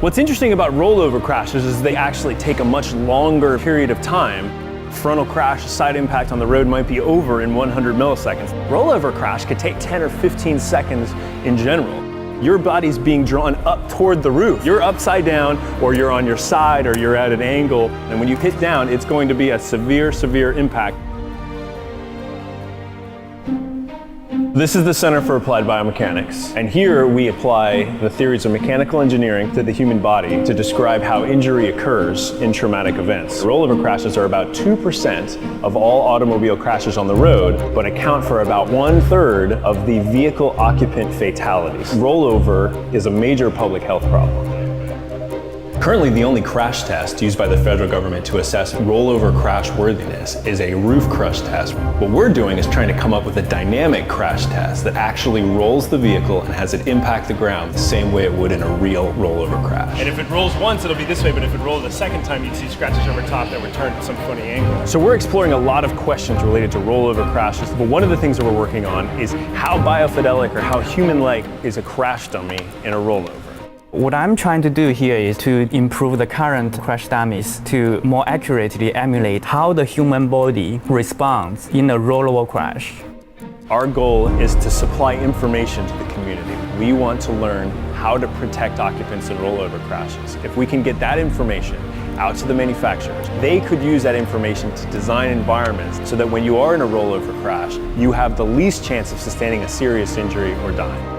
What's interesting about rollover crashes is they actually take a much longer period of time. Frontal crash, side impact on the road might be over in 100 milliseconds. Rollover crash could take 10 or 15 seconds in general. Your body's being drawn up toward the roof. You're upside down, or you're on your side, or you're at an angle, and when you hit down, it's going to be a severe, severe impact. This is the Center for Applied Biomechanics, and here we apply the theories of mechanical engineering to the human body to describe how injury occurs in traumatic events. Rollover crashes are about 2% of all automobile crashes on the road, but account for about 1/3 of the vehicle occupant fatalities. Rollover is a major public health problem. Currently, the only crash test used by the federal government to assess rollover crash worthiness is a roof crush test. What we're doing is trying to come up with a dynamic crash test that actually rolls the vehicle and has it impact the ground the same way it would in a real rollover crash. And if it rolls once, it'll be this way, but if it rolled a second time, you'd see scratches over top that would turn at some funny angle. So we're exploring a lot of questions related to rollover crashes, but one of the things that we're working on is how biofidelic or how human-like is a crash dummy in a rollover. What I'm trying to do here is to improve the current crash dummies to more accurately emulate how the human body responds in a rollover crash. Our goal is to supply information to the community. We want to learn how to protect occupants in rollover crashes. If we can get that information out to the manufacturers, they could use that information to design environments so that when you are in a rollover crash, you have the least chance of sustaining a serious injury or dying.